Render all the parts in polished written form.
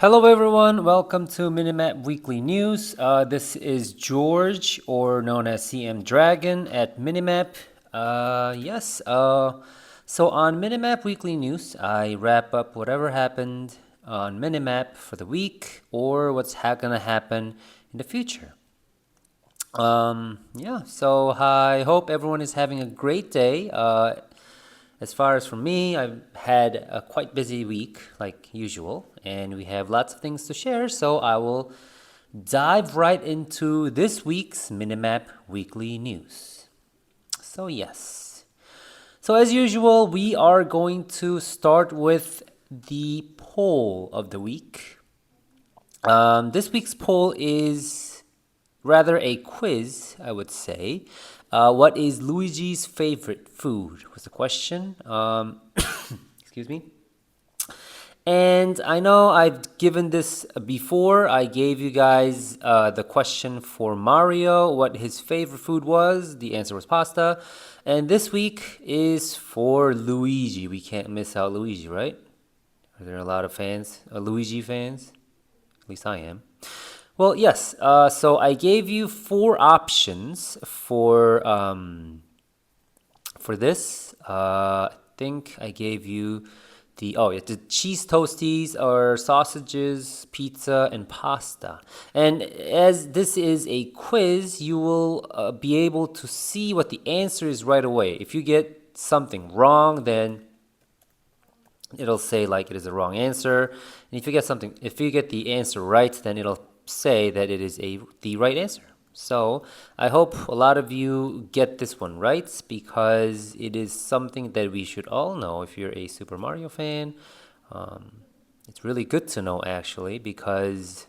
Hello, everyone. Welcome to Minimap Weekly News. This is George, or known as CM Dragon, at Minimap. So on Minimap Weekly News, I wrap up whatever happened on Minimap for the week or what's gonna happen in the future. So I hope everyone is having a great day. As far as for me, I've had a quite busy week, like usual, and we have lots of things to share, so I will dive right into this week's Minimap Weekly News. So, yes. So, as usual, we are going to start with the poll of the week. This week's poll is rather a quiz, I would say. What is Luigi's favorite food? Was the question. Excuse me. And I know I've given this before. I gave you guys the question for Mario, what his favorite food was. The answer was pasta. And this week is for Luigi. We can't miss out Luigi, right? Are there a lot of fans, Luigi fans? At least I am. Well, yes. So I gave you four options for this. I think I gave you the cheese toasties or sausages, pizza, and pasta. And as this is a quiz, you will be able to see what the answer is right away. If you get something wrong, then it'll say like it is a wrong answer. And if you get the answer right, then it'll say that it is the right answer. So I hope a lot of you get this one right because it is something that we should all know. If you're a Super Mario fan, it's really good to know actually because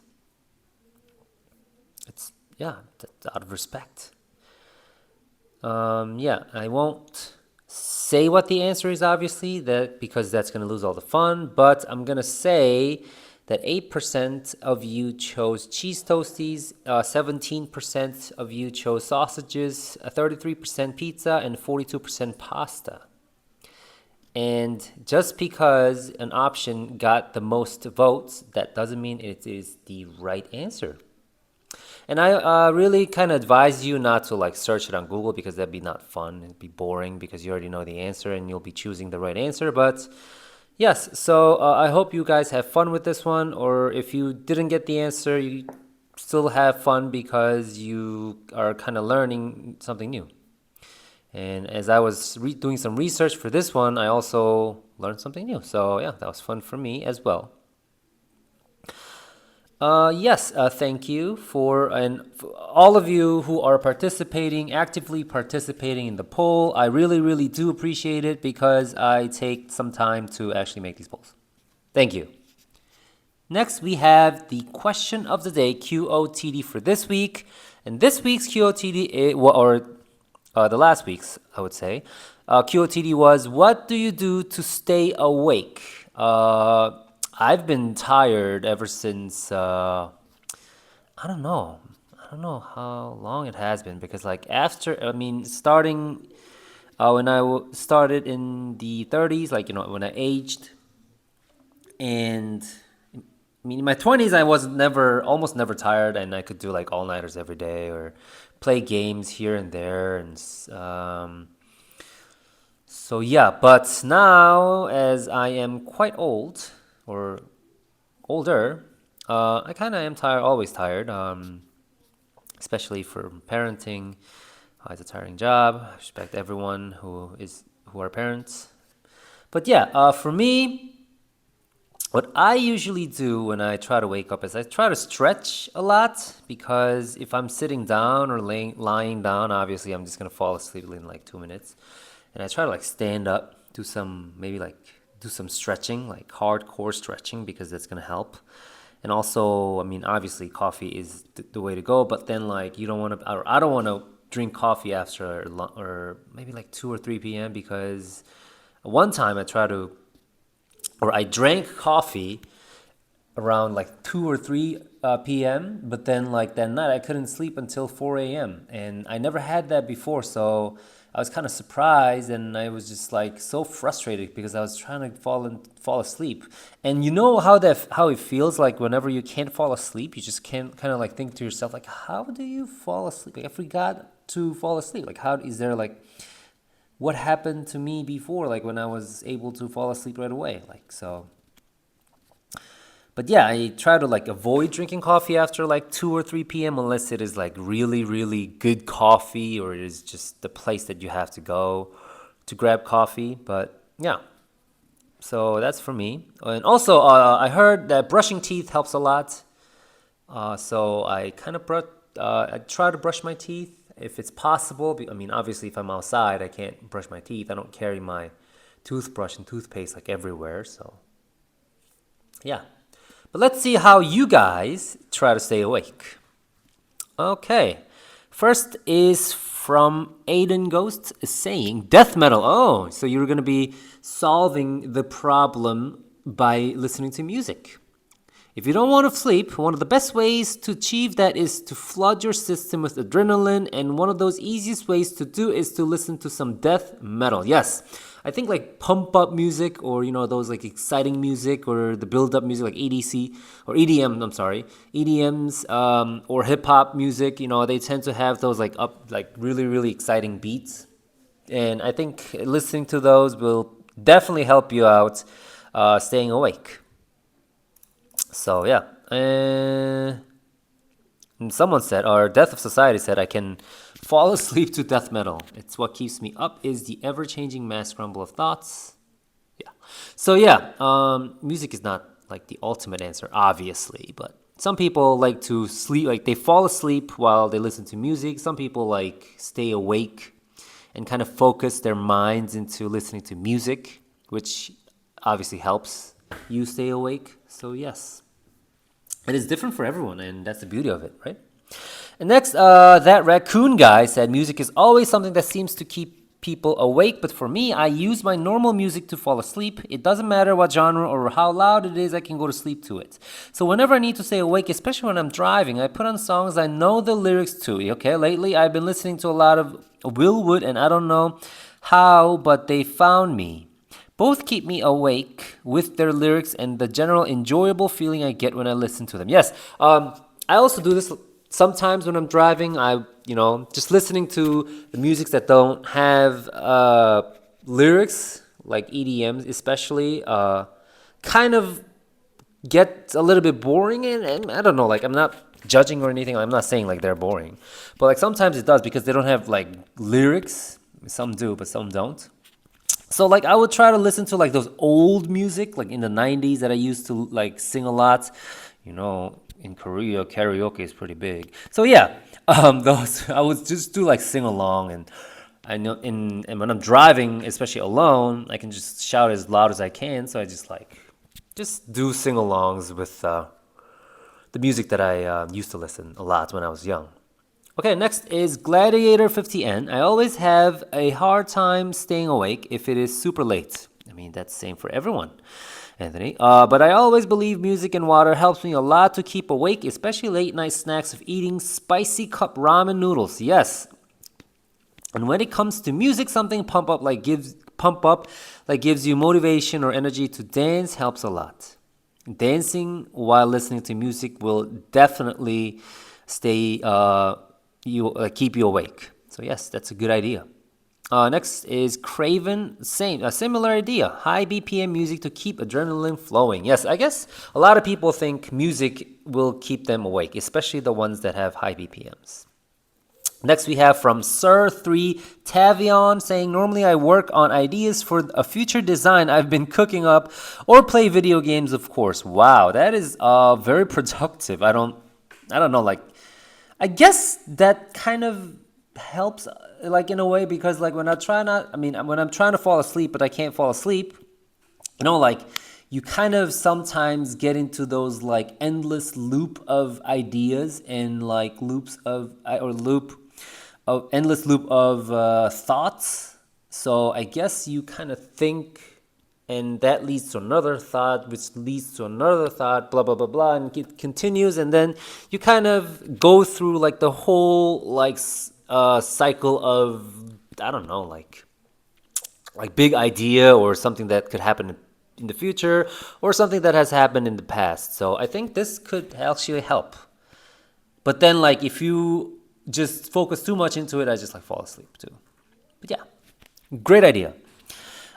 it's out of respect. I won't say what the answer is obviously because that's going to lose all the fun, but I'm going to say that 8% of you chose cheese toasties, 17% of you chose sausages, 33% pizza, and 42% pasta. And just because an option got the most votes, that doesn't mean it is the right answer. And I really kind of advise you not to like search it on Google because that'd be not fun. It'd be boring because you already know the answer and you'll be choosing the right answer. But yes, so I hope you guys have fun with this one, or if you didn't get the answer, you still have fun because you are kind of learning something new. And as I was doing some research for this one, I also learned something new. So yeah, that was fun for me as well. Thank you for all of you who are actively participating in the poll. I really, really do appreciate it because I take some time to actually make these polls. Thank you. Next, we have the question of the day, QOTD, for this week. And this week's QOTD, the last week's, I would say, QOTD was, what do you do to stay awake? I've been tired ever since, I don't know. I don't know how long it has been because starting when I started in the 30s, when I aged, and in my 20s, I was almost never tired, and I could do like all-nighters every day or play games here and there, and so yeah. But now, as I am quite old or older, I kind of am tired, always tired, especially for parenting. It's a tiring job. I respect everyone who are parents. But yeah, for me, what I usually do when I try to wake up is I try to stretch a lot because if I'm sitting down or lying down, obviously I'm just gonna fall asleep in like 2 minutes. And I try to like stand up, do some stretching, like hardcore stretching, because that's gonna help. And also, obviously coffee is the way to go, but then like I don't want to drink coffee after or maybe like 2 or 3 p.m. because one time I drank coffee around like 2 or 3 p.m. But then like that night I couldn't sleep until 4 a.m. and I never had that before, so I was kind of surprised, and I was just like so frustrated because I was trying to fall asleep. And you know how it feels like whenever you can't fall asleep, you just can't kind of like think to yourself like, how do you fall asleep? Like I forgot to fall asleep. Like how is there like what happened to me before, like when I was able to fall asleep right away? Like so. But yeah, I try to like avoid drinking coffee after like 2 or 3 p.m. unless it is like really, really good coffee or it is just the place that you have to go to grab coffee. But yeah, so that's for me. And also, I heard that brushing teeth helps a lot. So I kind of I try to brush my teeth if it's possible. I mean, obviously, if I'm outside, I can't brush my teeth. I don't carry my toothbrush and toothpaste like everywhere. So yeah. But let's see how you guys try to stay awake. Okay. First is from Aiden Ghost saying death metal. Oh, so you're going to be solving the problem by listening to music. If you don't want to sleep, one of the best ways to achieve that is to flood your system with adrenaline, and one of those easiest ways to do is to listen to some death metal. Yes, I think like pump up music or those like exciting music or the build up music like EDC or EDM, I'm sorry, EDMs or hip hop music, they tend to have those like really really exciting beats. And I think listening to those will definitely help you out staying awake. So yeah, and someone said, or Death of Society said, I can fall asleep to death metal. It's what keeps me up is the ever-changing mass grumble of thoughts. Yeah. So yeah, music is not like the ultimate answer, obviously, but some people like to sleep, like they fall asleep while they listen to music. Some people like stay awake and kind of focus their minds into listening to music, which obviously helps you stay awake. So yes. It is different for everyone, and that's the beauty of it, right? And next, that raccoon guy said music is always something that seems to keep people awake, but for me, I use my normal music to fall asleep. It doesn't matter what genre or how loud it is, I can go to sleep to it. So whenever I need to stay awake, especially when I'm driving, I put on songs I know the lyrics to. Okay, lately I've been listening to a lot of Will Wood, and I don't know how, but they found me. Both keep me awake with their lyrics and the general enjoyable feeling I get when I listen to them. Yes, I also do this sometimes when I'm driving. Just listening to the music that don't have lyrics, like EDMs especially, kind of get a little bit boring. And I don't know, like I'm not judging or anything. I'm not saying like they're boring. But like sometimes it does because they don't have like lyrics. Some do, but some don't. So like I would try to listen to like those old music like in the 90s that I used to like sing a lot. In Korea karaoke is pretty big. So yeah, those I would just do like sing along. And I know and when I'm driving, especially alone, I can just shout as loud as I can. So I just do sing-alongs with the music that I used to listen a lot when I was young. Okay, next is Gladiator 50N. I always have a hard time staying awake if it is super late. I mean, that's the same for everyone, Anthony. But I always believe music and water helps me a lot to keep awake, especially late night snacks of eating spicy cup ramen noodles. Yes. And when it comes to music, something pump up like gives you motivation or energy to dance helps a lot. Dancing while listening to music will definitely keep you awake. So yes, that's a good idea. Next is Craven. A similar idea. High BPM music to keep adrenaline flowing. Yes, I guess a lot of people think music will keep them awake, especially the ones that have high BPMs. Next we have from Sir3 Tavion saying, normally I work on ideas for a future design I've been cooking up or play video games, of course. Wow, that is very productive. I don't know, like I guess that kind of helps like in a way because like when I'm trying to fall asleep but I can't fall asleep, like you kind of sometimes get into those like endless loop of ideas and like endless loop of thoughts. So I guess you kind of think and that leads to another thought, which leads to another thought, blah, blah, blah, blah, and it continues. And then you kind of go through like the whole like cycle of I don't know, like big idea or something that could happen in the future or something that has happened in the past. So I think this could actually help. But then like if you just focus too much into it, I just like fall asleep too. But yeah, great idea.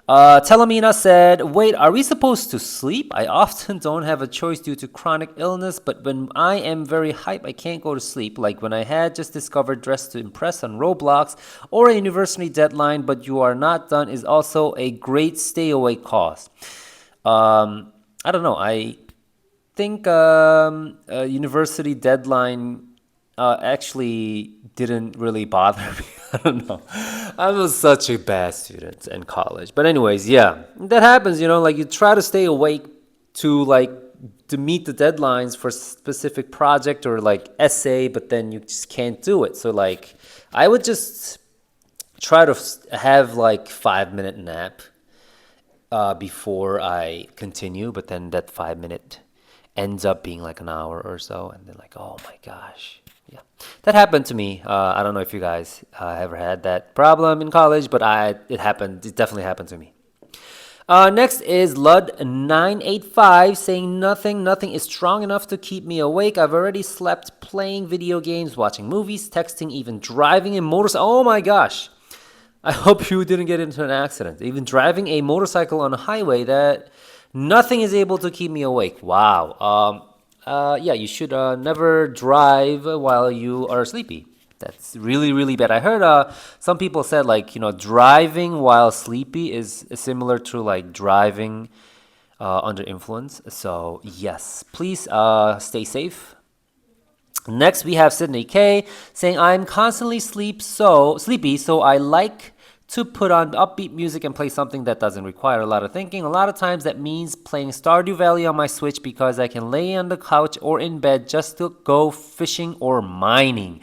Telemina said, wait, are we supposed to sleep? I often don't have a choice due to chronic illness, but when I am very hype, I can't go to sleep. Like when I had just discovered Dress to Impress on Roblox or a university deadline, but you are not done is also a great stay awake cause. I don't know. I think a university deadline actually didn't really bother me. I don't know. I was such a bad student in college. But anyways, yeah, that happens. Like you try to stay awake to like to meet the deadlines for specific project or like essay, but then you just can't do it. So like I would just try to have like 5 minute nap before I continue, but then that 5 minute ends up being like an hour or so, and then like, oh my gosh, yeah, that happened to me. I don't know if you guys ever had that problem in college, but it happened. It definitely happened to me. Next is Lud985 saying nothing is strong enough to keep me awake. I've already slept playing video games, watching movies, texting, even driving in motorcycle. Oh my gosh. I hope you didn't get into an accident. Even driving a motorcycle on a highway, that nothing is able to keep me awake. Wow. Yeah, you should never drive while you are sleepy. That's really, really bad. I heard some people said like, driving while sleepy is similar to like driving under influence. So yes, please stay safe. Next, we have Sydney K saying, I'm constantly sleepy, so I like to put on upbeat music and play something that doesn't require a lot of thinking. A lot of times that means playing Stardew Valley on my Switch because I can lay on the couch or in bed just to go fishing or mining.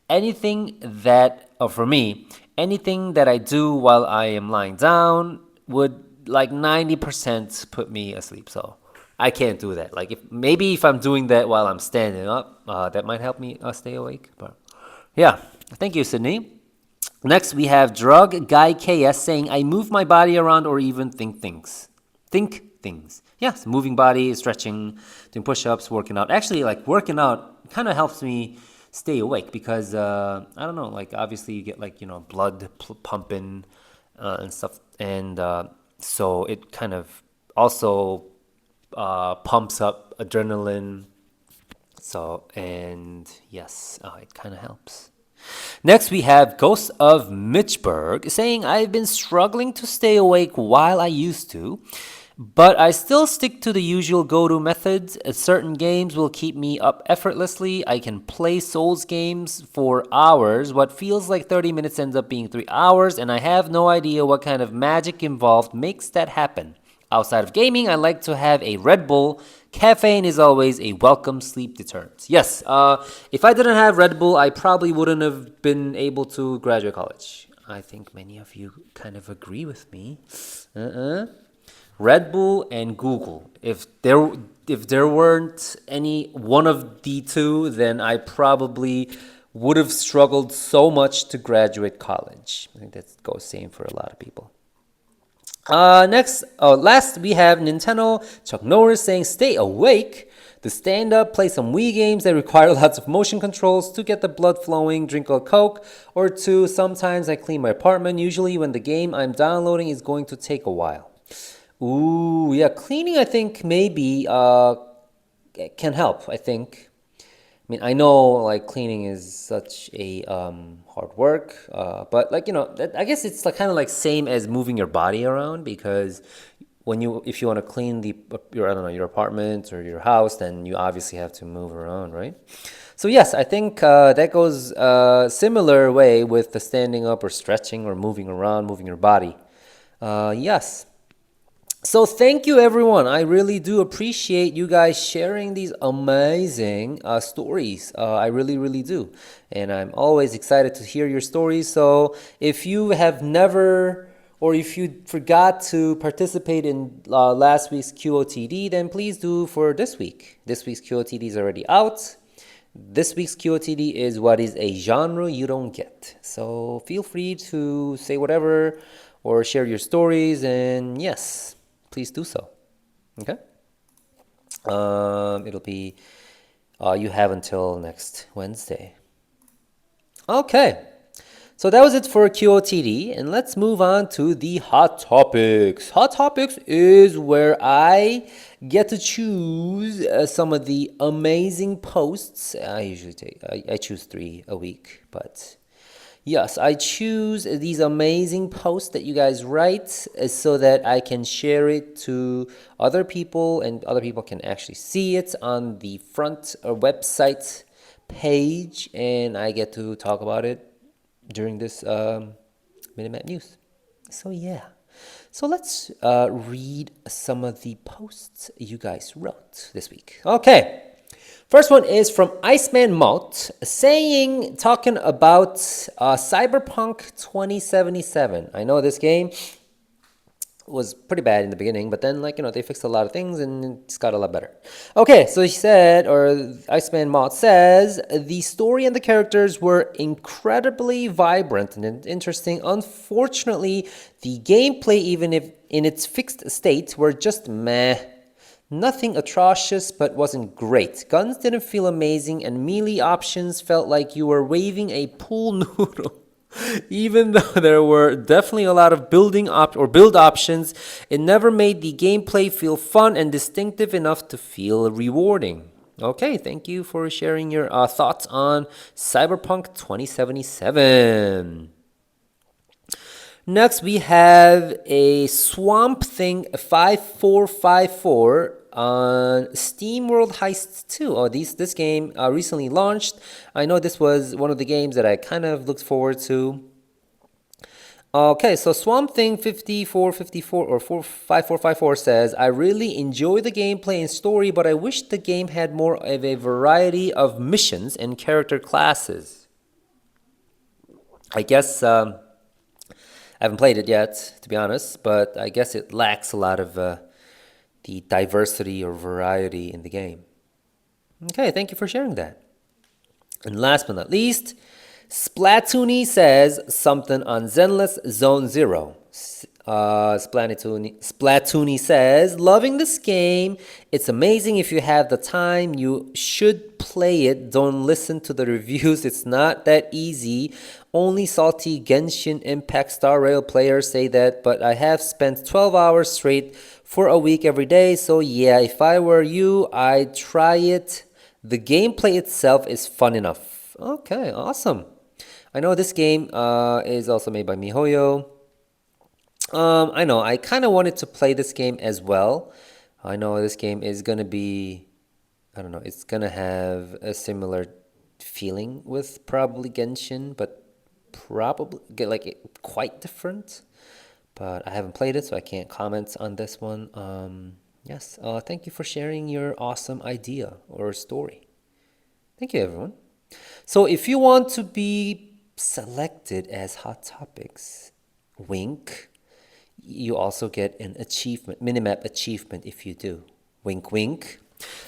For me, anything that I do while I am lying down would like 90% put me asleep. So I can't do that. Like if I'm doing that while I'm standing up, that might help me stay awake. But yeah, thank you, Sydney. Next, we have Drug Guy KS saying, I move my body around or even think things. Think things. Yes, moving body, stretching, doing push-ups, working out. Actually, like working out kind of helps me stay awake because, I don't know, like obviously you get like, blood pumping and stuff. And so it kind of also pumps up adrenaline. So, and yes, it kind of helps. Next, we have Ghost of Mitchburg saying, I've been struggling to stay awake while I used to, but I still stick to the usual go-to methods. Certain games will keep me up effortlessly. I can play Souls games for hours. What feels like 30 minutes ends up being 3 hours, and I have no idea what kind of magic involved makes that happen. Outside of gaming, I like to have a Red Bull. Caffeine is always a welcome sleep deterrent. Yes, if I didn't have Red Bull, I probably wouldn't have been able to graduate college. I think many of you kind of agree with me. Red Bull and Google. If there weren't any one of the two, then I probably would have struggled so much to graduate college. I think that goes same for a lot of people. Last we have Nintendo Chuck Norris saying, stay awake. To stand up, play some Wii games that require lots of motion controls to get the blood flowing, drink a Coke or two. Sometimes I clean my apartment, usually when the game I'm downloading is going to take a while. Ooh, yeah, cleaning I think maybe can help, I think. I mean, I know like cleaning is such a hard work, but like I guess it's like kind of like same as moving your body around because if you want to clean your apartment or your house, then you obviously have to move around, right? So yes, I think that goes similar way with the standing up or stretching or moving around, moving your body. Yes. So thank you, everyone. I really do appreciate you guys sharing these amazing stories. I really, really do. And I'm always excited to hear your stories. So if you have never or if you forgot to participate in last week's QOTD, then please do for this week. This week's QOTD is already out. This week's QOTD is what is a genre you don't get. So feel free to say whatever or share your stories, and yes, please do so. Okay? It'll be, you have until next Wednesday. Okay. So that was it for QOTD, and let's move on to the Hot Topics. Hot Topics is where I get to choose some of the amazing posts. I choose 3 a week, but yes, I choose these amazing posts that you guys write so that I can share it to other people and other people can actually see it on the front website page, and I get to talk about it during this Minimap news. So yeah. So let's read some of the posts you guys wrote this week. Okay. First one is from Iceman Malt talking about Cyberpunk 2077. I know this game was pretty bad in the beginning, but then they fixed a lot of things and it's got a lot better. Okay, so he said, or Iceman Mott says, the story and the characters were incredibly vibrant and interesting. Unfortunately, the gameplay, even if in its fixed state, were just meh. Nothing atrocious, but wasn't great. Guns didn't feel amazing, and melee options felt like you were waving a pool noodle. Even though there were definitely a lot of build options, it never made the gameplay feel fun and distinctive enough to feel rewarding. Okay, thank you for sharing your thoughts on Cyberpunk 2077. Next, we have a Swamp Thing 5454 on Steam World Heist 2. Oh, this game recently launched. I know this was one of the games that I kind of looked forward to. Okay, so Swamp Thing 5454 or 5454 says, I really enjoy the gameplay and story, but I wish the game had more of a variety of missions and character classes. I guess I haven't played it yet, to be honest, but I guess it lacks a lot of the diversity or variety in the game. Okay, thank you for sharing that. And last but not least, Splatoony says something on Zenless Zone Zero. Splatoony says, loving this game. It's amazing. If you have the time, you should play it. Don't listen to the reviews. It's not that easy. Only salty Genshin Impact Star Rail players say that, but I have spent 12 hours straight for a week every day. So yeah, if I were you, I'd try it. The gameplay itself is fun enough. Okay, awesome. I know this game is also made by MiHoYo. I know, I kind of wanted to play this game as well. I know this game is going to be, I don't know, it's going to have a similar feeling with probably Genshin, but probably quite different. But I haven't played it, so I can't comment on this one. Yes, thank you for sharing your awesome idea or story. Thank you, everyone. So if you want to be selected as Hot Topics, wink, you also get an achievement, Minimap achievement if you do. Wink, wink.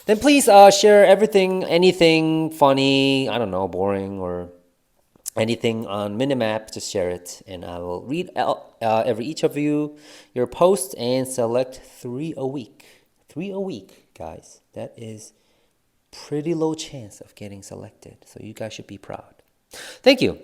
Then please share anything funny, I don't know, boring, or anything on Minimap. Just share it, and I will read out each of you your posts and select 3 a week. 3 a week, guys. That is pretty low chance of getting selected, so you guys should be proud. Thank you.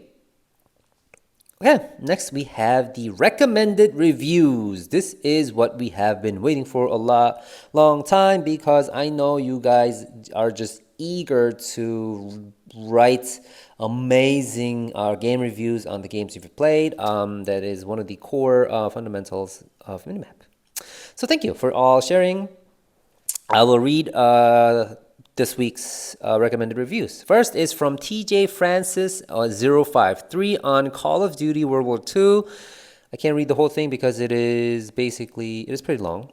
Okay, next we have the recommended reviews. This is what we have been waiting for a long time, because I know you guys are just eager to write amazing game reviews on the games you've played. That is one of the core fundamentals of Minimap. So thank you for all sharing. I will read this week's recommended reviews. First is from TJ Francis 053 on Call of Duty World War II. I can't read the whole thing because it is pretty long.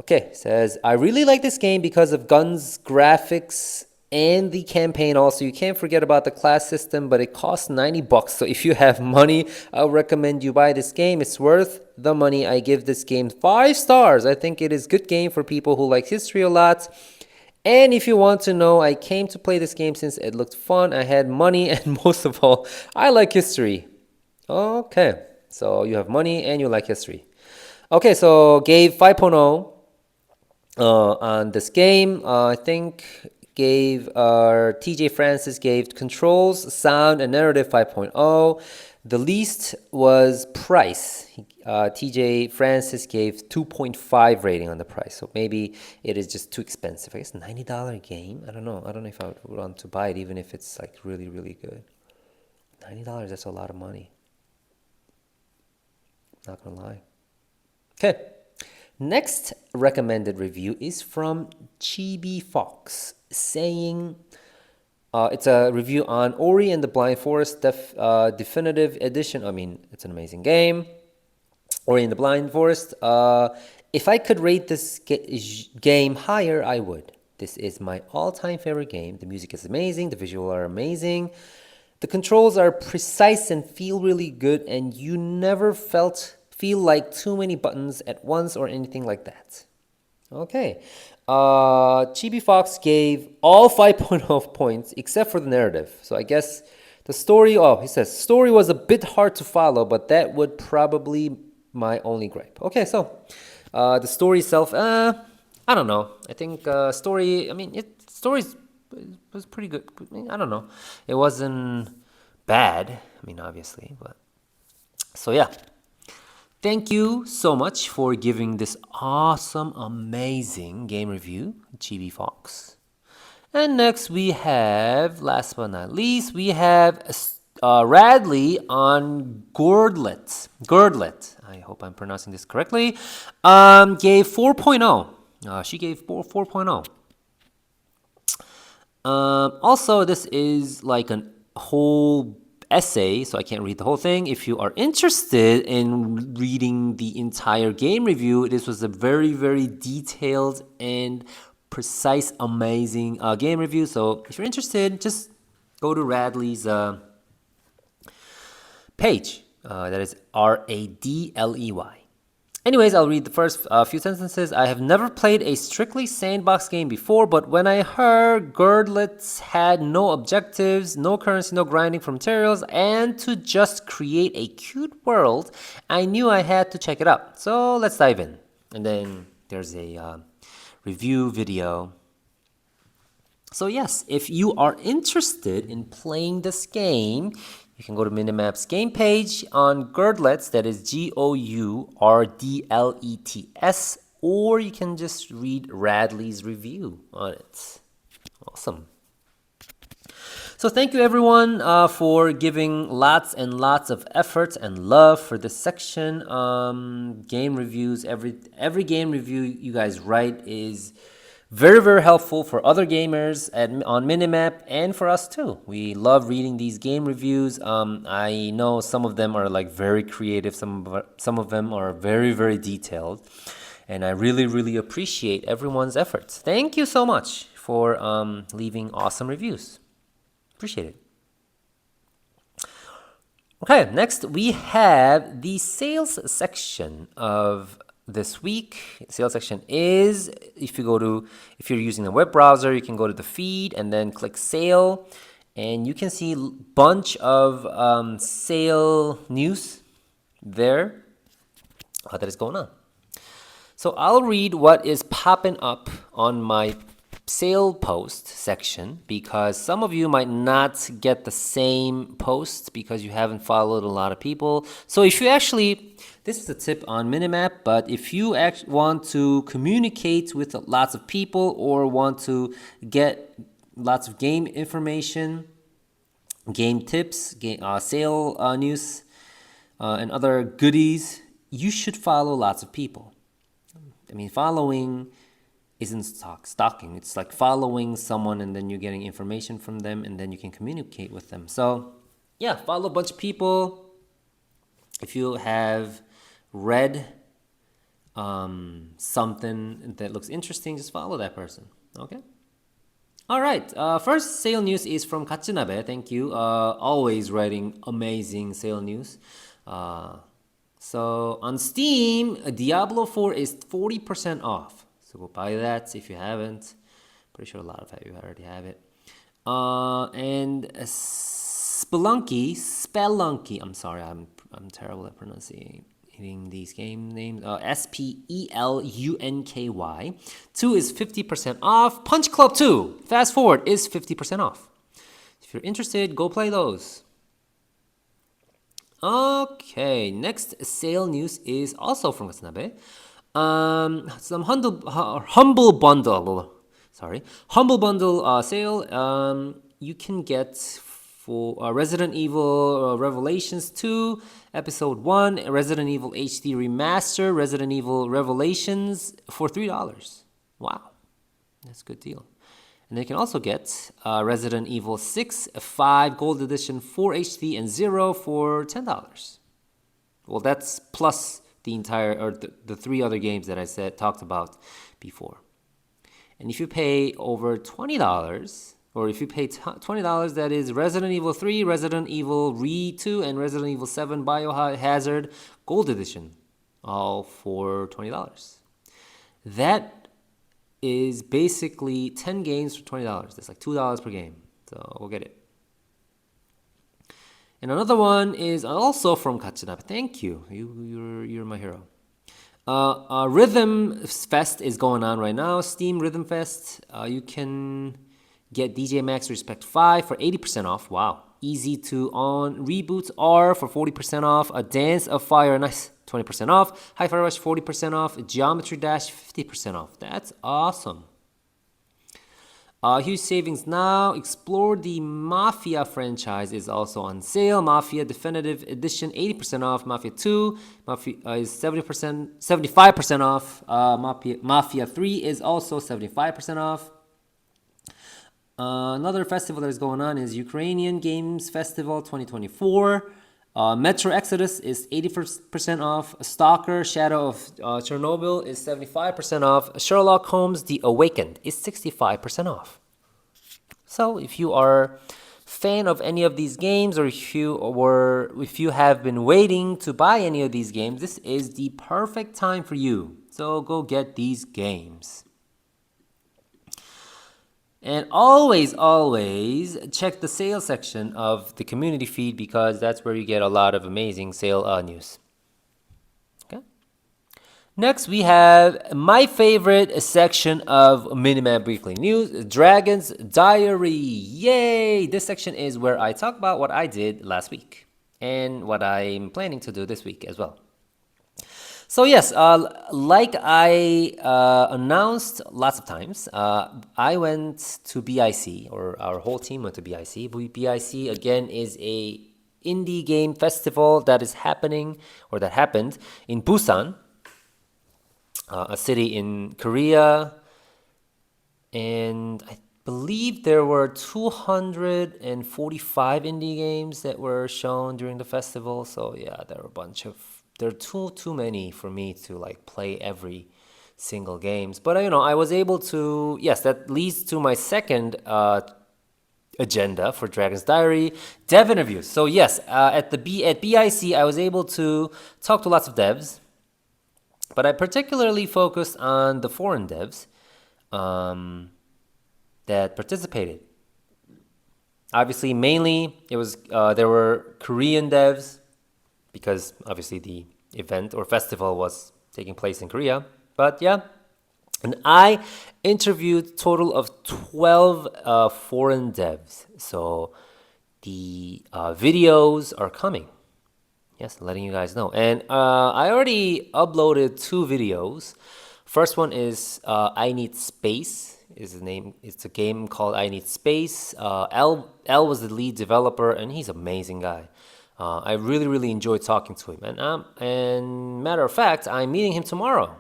Okay, says, I really like this game because of guns, graphics, and the campaign also. You can't forget about the class system, but it costs $90. So if you have money, I'll recommend you buy this game. It's worth the money. I give this game 5 stars. I think it is a good game for people who like history a lot And if you want to know, I came to play this game since it looked fun. I had money, and most of all, I like history. Okay, so you have money and you like history. Okay, so gave 5.0 on this game. I think gave TJ Francis gave controls, sound, and narrative 5.0. The least was price. TJ Francis gave 2.5 rating on the price, so maybe it is just too expensive. I guess $90 game. I don't know. I don't know if I would want to buy it, even if it's like really, really good. $90, that's a lot of money. Not gonna lie. Okay. Next recommended review is from Chibi Fox, saying it's a review on Ori and the Blind Forest Definitive Edition. I mean, it's an amazing game. Ori and the Blind Forest. If I could rate this game higher, I would. This is my all-time favorite game. The music is amazing. The visuals are amazing. The controls are precise and feel really good, and you never feel like too many buttons at once or anything like that. Okay. Chibi Fox gave all 5.0 points except for the narrative. So I guess the story, he says, story was a bit hard to follow, but that would probably my only gripe. Okay, so the story itself, I don't know. I think story, I mean, story was pretty good. I mean, I don't know. It wasn't bad. I mean, obviously, but so yeah. Thank you so much for giving this awesome, amazing game review, Chibi Fox. And next we have, last but not least, we have Radley on Gordlet. Gordlet. I hope I'm pronouncing this correctly. Gave 4.0. She gave 4.0. Also, this is like a whole essay, so I can't read the whole thing. If you are interested in reading the entire game review, this was a very, very detailed and precise, amazing game review. So if you're interested, just go to Radley's page. That is Radley. Anyways, I'll read the first few sentences. I have never played a strictly sandbox game before, but when I heard Girdlets had no objectives, no currency, no grinding for materials, and to just create a cute world, I knew I had to check it out. So let's dive in. And then there's a review video. So yes, if you are interested in playing this game, you can go to Minimap's game page on Girdlets, that is Gordlets, or you can just read Radley's review on it. Awesome. So thank you everyone for giving lots and lots of effort and love for this section. Game reviews, every game review you guys write is very, very helpful for other gamers on Minimap and for us too. We love reading these game reviews. I know some of them are like very creative. Some of them are very, very detailed. And I really, really appreciate everyone's efforts. Thank you so much for leaving awesome reviews. Appreciate it. Okay, next we have the sales section of this week. Sales section is, if you're using a web browser, you can go to the feed and then click sale, and you can see a bunch of sale news there that is going on. So I'll read what is popping up on my sale post section, because some of you might not get the same post because you haven't followed a lot of people. So if you actually, this is a tip on Minimap, but if you want to communicate with lots of people or want to get lots of game information, game tips, sale news, and other goodies, you should follow lots of people. I mean, following isn't stalking. It's like following someone and then you're getting information from them and then you can communicate with them. So yeah, follow a bunch of people. If you have read something that looks interesting, just follow that person. Okay? All right. First sale news is from Katsunabe. Thank you. Always writing amazing sale news. So on Steam, Diablo 4 is 40% off. So go buy that if you haven't. Pretty sure a lot of you already have it. And Spelunky. I'm sorry, I'm terrible at pronouncing these game names. Spelunky. 2 is 50% off. Punch Club 2, fast forward, is 50% off. If you're interested, go play those. Okay, next sale news is also from Watanabe. Some humble bundle. Humble bundle sale. You can get for Resident Evil Revelations 2, Episode 1, Resident Evil HD Remaster, Resident Evil Revelations for $3. Wow, that's a good deal. And they can also get Resident Evil 6, 5 Gold Edition, 4 HD, and 0 for $10. Well, that's plus the entire, or the 3 other games that I talked about before. And if you pay over $20, or if you pay $20, that is Resident Evil 3, Resident Evil Re-2, and Resident Evil 7 Biohazard Gold Edition, all for $20. That is basically 10 games for $20. That's like $2 per game. So we'll get it. And another one is also from Katsunabe. Thank you. You're my hero. Rhythm Fest is going on right now. Steam Rhythm Fest. You can get DJ Max Respect 5 for 80% off. Wow. Easy to On. Reboots R for 40% off. A Dance of Fire, nice, 20% off. Hi-Fi Rush 40% off. Geometry Dash 50% off. That's awesome. Huge savings now. Explore the Mafia franchise is also on sale. Mafia Definitive Edition 80% off. Mafia 2 is 75% off. Mafia 3 is also 75% off. Another festival that is going on is Ukrainian Games Festival 2024. Metro Exodus is 80% off. Stalker Shadow of Chernobyl is 75% off. Sherlock Holmes The Awakened is 65% off. So if you are a fan of any of these games, or if you have been waiting to buy any of these games, this is the perfect time for you. So go get these games. And always check the sale section of the community feed, because that's where you get a lot of amazing sale news. Okay. Next, we have my favorite section of Minimap Weekly News, Dragon's Diary. Yay! This section is where I talk about what I did last week and what I'm planning to do this week as well. So yes, like I announced lots of times, I went to BIC, or our whole team went to BIC. BIC, again, is a indie game festival that is happening, or that happened, in Busan, a city in Korea. And I believe there were 245 indie games that were shown during the festival. So yeah, there were a bunch of... There are too many for me to like play every single games. But I was able to, yes, that leads to my second agenda for Dragon's Diary, dev interviews. So yes, at BIC, I was able to talk to lots of devs, but I particularly focused on the foreign devs that participated. Obviously, mainly it was there were Korean devs, because obviously the event or festival was taking place in Korea. But yeah, and I interviewed a total of 12 foreign devs. So the videos are coming. Yes, letting you guys know. And I already uploaded 2 videos. First one is I Need Space is the name. It's a game called I Need Space. L was the lead developer, and he's an amazing guy. I really enjoyed talking to him, and matter of fact, I'm meeting him tomorrow.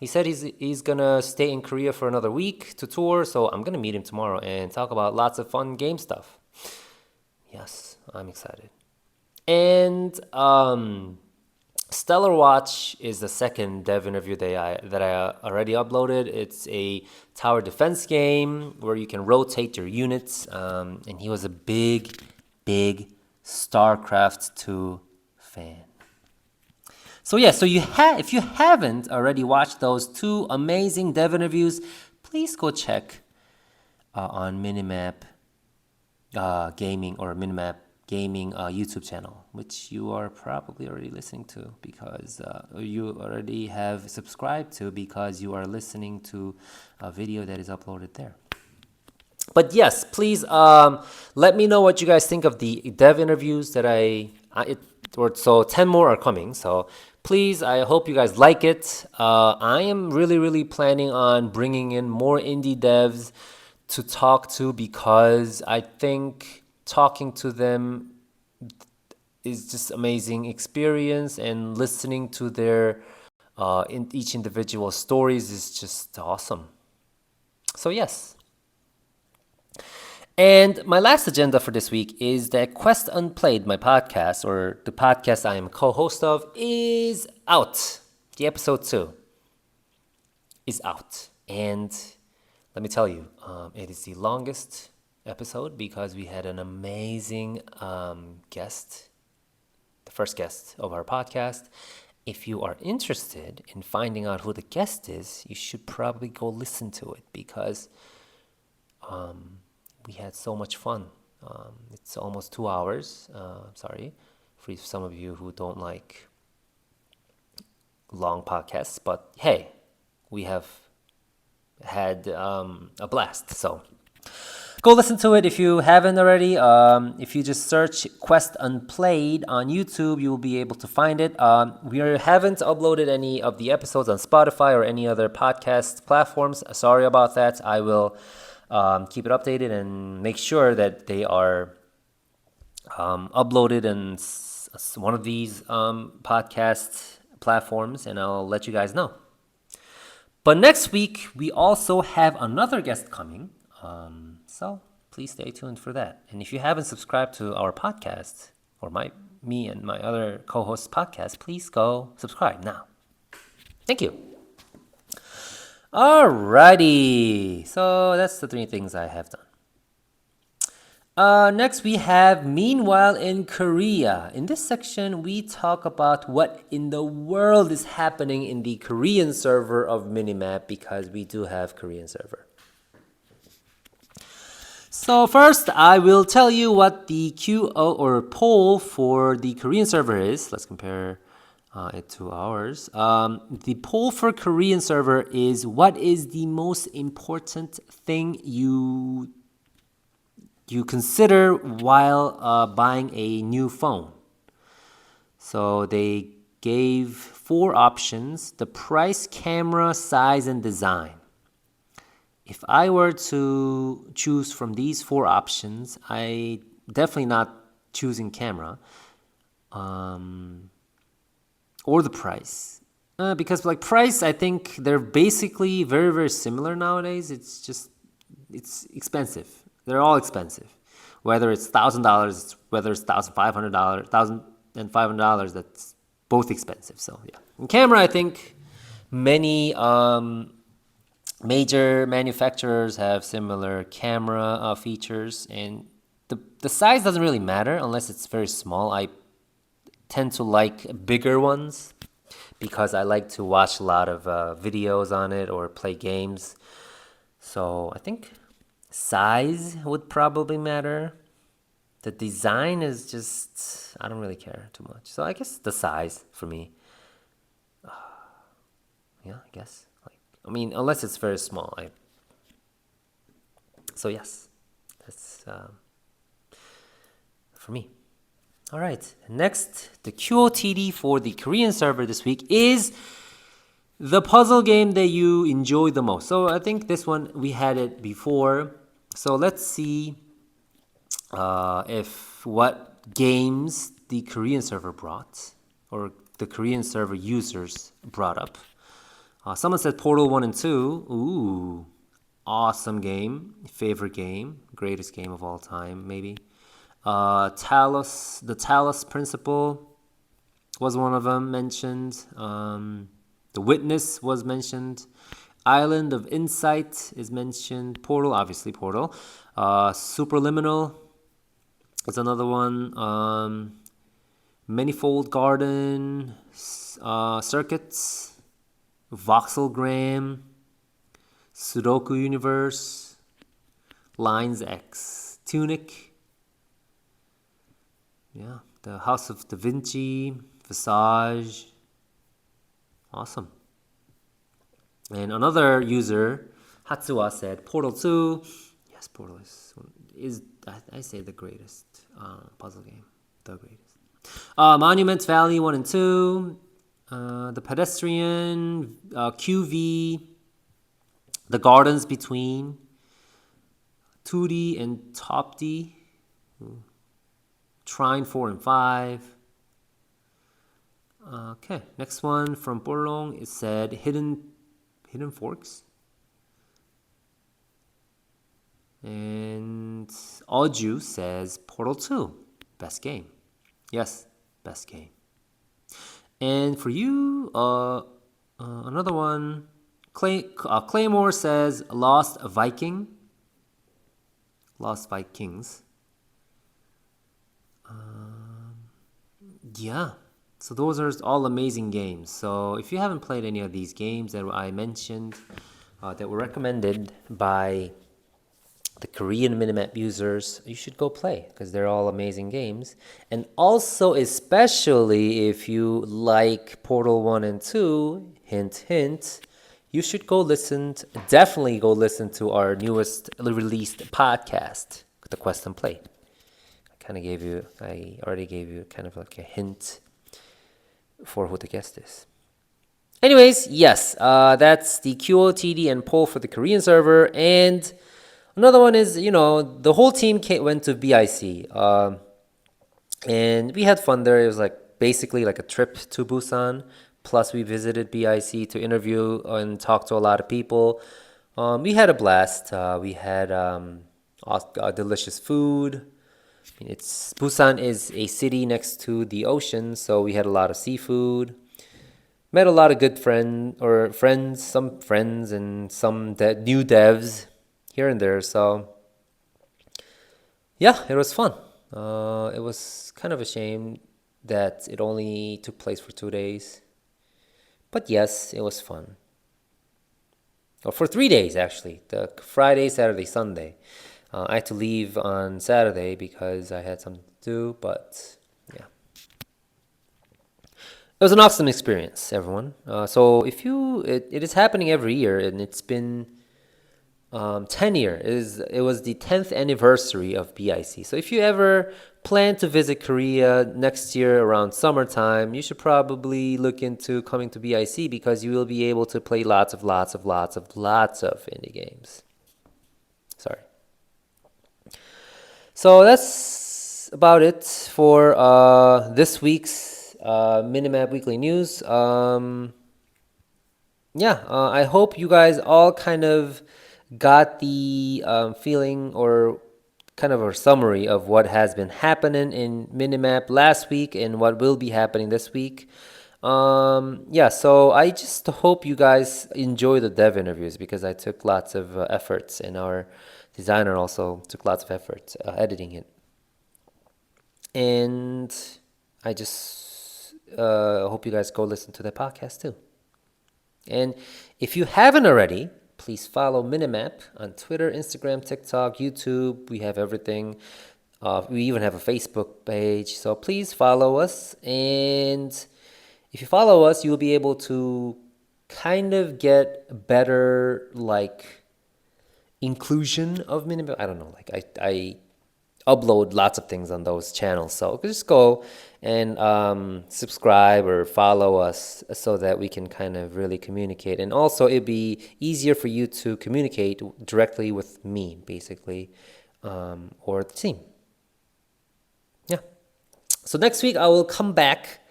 He said he's gonna stay in Korea for another week to tour, so I'm gonna meet him tomorrow and talk about lots of fun game stuff. Yes, I'm excited. And Stellar Watch is the second dev interview that I already uploaded. It's a tower defense game where you can rotate your units, and he was a big StarCraft 2 fan. So yeah, so if you haven't already watched those 2 amazing dev interviews, please go check on Minimap Gaming or Minimap Gaming YouTube channel, which you are probably already listening to because you already have subscribed to because you are listening to a video that is uploaded there. But yes, please let me know what you guys think of the dev interviews that so 10 more are coming. So please, I hope you guys like it. I am really, really planning on bringing in more indie devs to talk to because I think talking to them is just amazing experience, and listening to their each individual stories is just awesome. So yes. And my last agenda for this week is that Quest Unplayed, my podcast, or the podcast I am co-host of, is out. The episode 2 is out. And let me tell you, it is the longest episode because we had an amazing guest, the first guest of our podcast. If you are interested in finding out who the guest is, you should probably go listen to it because we had so much fun. It's almost 2 hours. Sorry for some of you who don't like long podcasts, but hey, we have had a blast. So go listen to it if you haven't already. If you just search Quest Unplayed on YouTube, you will be able to find it. We haven't uploaded any of the episodes on Spotify or any other podcast platforms. Sorry about that. I will keep it updated and make sure that they are uploaded in one of these podcast platforms, and I'll let you guys know. But next week, we also have another guest coming, so please stay tuned for that. And if you haven't subscribed to our podcast, or me and my other co-hosts' podcast, please go subscribe now. Thank you. Alrighty, so that's the 3 things I have done. Next, we have Meanwhile in Korea. In this section, we talk about what in the world is happening in the Korean server of Minimap because we do have Korean server. So first, I will tell you what the QO or poll for the Korean server is. Let's compare it to ours. The poll for Korean server is what is the most important thing you consider while buying a new phone. So they gave 4 options: the price, camera, size, and design. If I were to choose from these 4 options, I definitely not choosing camera or the price. Because like price, I think they're basically very, very similar nowadays. It's expensive. They're all expensive. Whether it's $1,000, whether it's $1,500, $1,500, that's both expensive. So yeah. In camera, I think many major manufacturers have similar camera features, and the size doesn't really matter unless it's very small. I tend to like bigger ones because I like to watch a lot of videos on it or play games. So I think size would probably matter. The design is just, I don't really care too much. So I guess the size for me. Yeah, I guess. Unless it's very small. So yes, that's for me. All right, next, the QOTD for the Korean server this week is the puzzle game that you enjoy the most. So I think this one, we had it before. So let's see if what games the Korean server brought or the Korean server users brought up. Someone said Portal 1 and 2. Ooh, awesome game. Favorite game. Greatest game of all time, maybe. The Talos Principle was one of them mentioned. The Witness was mentioned. Island of Insight is mentioned. Portal, obviously Portal. Superliminal is another one. Manifold Garden, Circuits, Voxelgram, Sudoku Universe, Lines X, Tunic. Yeah, the House of Da Vinci, Visage. Awesome. And another user, Hatsuwa, said Portal 2. Yes, Portal is I say the greatest puzzle game. The greatest. Monument Valley 1 and 2. The Pedestrian, QV, The Gardens Between, 2D and Top D, Trine 4 and 5. Okay, next one from Borlong. It said Hidden Forks. And Oju says Portal 2, best game. Yes, best game. And for you, another one, Claymore says Lost Vikings. Yeah, so those are all amazing games. So if you haven't played any of these games that I mentioned, that were recommended by the Korean Minimap users, you should go play because they're all amazing games. And also, especially if you like Portal 1 and 2, hint, hint, you should definitely go listen to our newest released podcast, The Quest and Play. I already gave you kind of like a hint for who the guest is. Anyways, yes, that's the QOTD and poll for the Korean server. And another one is, the whole team went to BIC. And we had fun there. It was basically like a trip to Busan. Plus, we visited BIC to interview and talk to a lot of people. We had a blast. We had delicious food. Busan is a city next to the ocean, so we had a lot of seafood. Met a lot of good some friends and some new devs here and there. So yeah, it was fun. It was kind of a shame that it only took place for 2 days. But yes, it was fun. Or for 3 days, actually. The Friday, Saturday, Sunday. I had to leave on Saturday because I had something to do, but yeah. It was an awesome experience, everyone. So it is happening every year, and it's been 10 years. It was the 10th anniversary of BIC. So if you ever plan to visit Korea next year around summertime, you should probably look into coming to BIC because you will be able to play lots of indie games. Sorry. So that's about it for this week's Minimap Weekly News. I hope you guys all kind of got the feeling or kind of a summary of what has been happening in Minimap last week and what will be happening this week. So I just hope you guys enjoy the dev interviews because I took lots of efforts and our designer also took lots of effort editing it. And I just hope you guys go listen to the podcast too. And if you haven't already, please follow Minimap on Twitter, Instagram, TikTok, YouTube. We have everything. We even have a Facebook page. So please follow us. And if you follow us, you'll be able to kind of get better inclusion of Minimap. I don't know. I upload lots of things on those channels. So just go and subscribe or follow us so that we can kind of really communicate. And also it'd be easier for you to communicate directly with me, basically, or the team. Yeah. So next week I will come back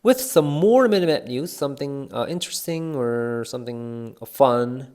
with some more Minimap news, something interesting or something fun